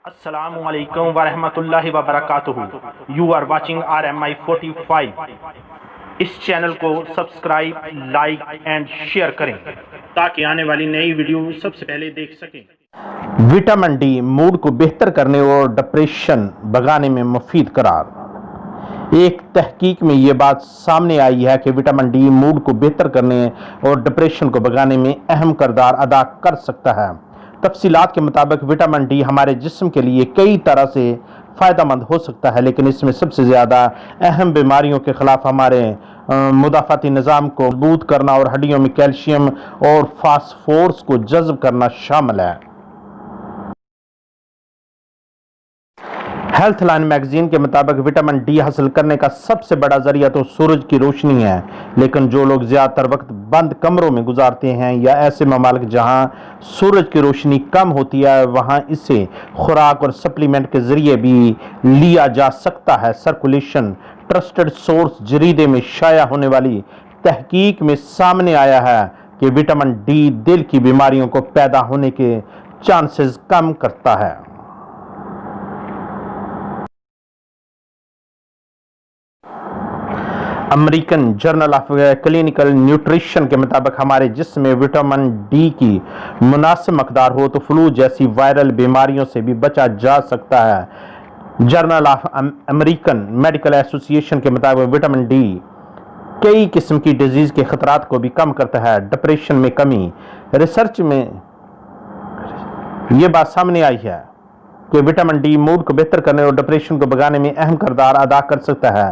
अस्सलामुअलैकुम वरहमतुल्लाहि वबरकातुहू। You are watching RMI 45। इस चैनल को सब्सक्राइब, लाइक एंड शेयर करें ताकि आने वाली नई वीडियो सबसे पहले देख सकें। विटामिन डी मूड को बेहतर करने और डिप्रेशन भगाने में मुफीद करार। एक तहकीक में ये बात सामने आई है कि विटामिन डी मूड को बेहतर करने और डिप्रेशन को भगाने में अहम किरदार अदा कर सकता है। तफसीलात के मुताबिक विटामिन डी हमारे जिस्म के लिए कई तरह से फ़ायदेमंद हो सकता है, लेकिन इसमें सबसे ज़्यादा अहम बीमारियों के ख़िलाफ़ हमारे मुदाफ़ाती निज़ाम को मजबूत करना और हड्डियों में कैल्शियम और फास्फोरस को जज़्ब करना शामिल है। हेल्थ लाइन मैगजीन के मुताबिक विटामिन डी हासिल करने का सबसे बड़ा जरिया तो सूरज की रोशनी है, लेकिन जो लोग ज़्यादातर वक्त बंद कमरों में गुजारते हैं या ऐसे ममालिक जहां सूरज की रोशनी कम होती है, वहां इसे खुराक और सप्लीमेंट के जरिए भी लिया जा सकता है। सर्कुलेशन ट्रस्टेड सोर्स जरीदे में शाया होने वाली तहकीक में सामने आया है कि विटामिन डी दिल की बीमारियों को पैदा होने के चांसेस कम करता है। American journal of clinical nutrition के मुताबिक हमारे जिस्म में विटामिन डी की मुनासिब मकदार हो तो फ्लू जैसी वायरल बीमारियों से भी बचा जा सकता है। Journal of American medical association के मुताबिक विटामिन डी कई किस्म की डिजीज के खतरात को भी कम करता है। डिप्रेशन में कमी। रिसर्च में यह बात सामने आई है कि विटामिन डी मूड को बेहतर करने और डिप्रेशन को भगाने में अहम किरदार अदा कर सकता है।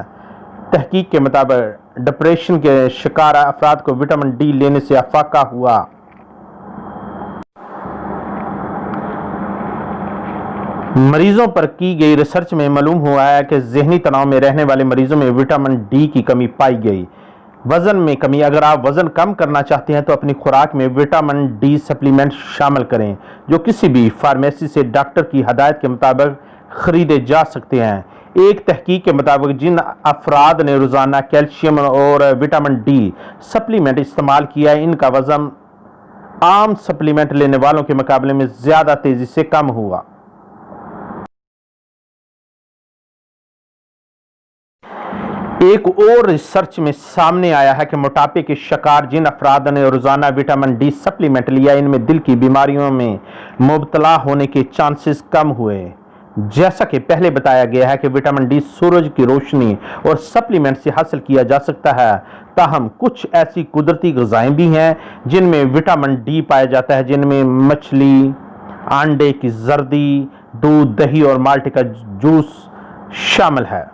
तहकीक के मुताबिक डिप्रेशन के शिकार अफराद को विटामिन डी लेने से अफाका हुआ। मरीजों पर की गई रिसर्च में मालूम हुआ है कि जहनी तनाव में रहने वाले मरीजों में विटामिन डी की कमी पाई गई। वजन में कमी। अगर आप वजन कम करना चाहते हैं तो अपनी खुराक में विटामिन डी सप्लीमेंट शामिल करें, जो किसी भी फार्मेसी से डॉक्टर की हदायत के मुताबिक खरीदे जा सकते हैं। एक तहकीक के मुताबिक जिन अफराद ने रोज़ाना कैल्शियम और विटामिन डी सप्लीमेंट इस्तेमाल किया है, इनका वजन आम सप्लीमेंट लेने वालों के मुकाबले में ज़्यादा तेज़ी से कम हुआ। एक और रिसर्च में सामने आया है कि मोटापे के शिकार जिन अफराद ने रोज़ाना विटामिन डी सप्लीमेंट लिया, इनमें दिल की बीमारियों में मुब्तला होने के चांसेस कम हुए। जैसा कि पहले बताया गया है कि विटामिन डी सूरज की रोशनी और सप्लीमेंट से हासिल किया जा सकता है, ताहम कुछ ऐसी कुदरती ग़िज़ाएं भी हैं जिनमें विटामिन डी पाया जाता है, जिनमें मछली, अंडे की जर्दी, दूध, दही और माल्टे का जूस शामिल है।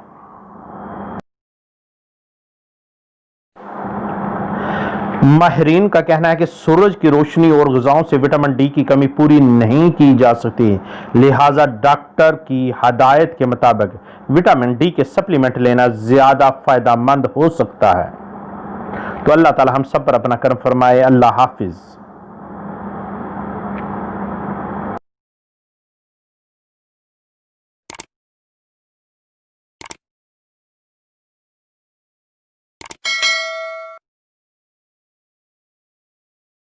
माहिरीन का कहना है कि सूरज की रोशनी और ग़िज़ाओं से विटामिन डी की कमी पूरी नहीं की जा सकती, लिहाजा डॉक्टर की हदायत के मुताबिक विटामिन डी के सप्लीमेंट लेना ज़्यादा फ़ायदेमंद हो सकता है। तो अल्लाह ताला हम सब पर अपना करम फरमाए। अल्लाह हाफिज़।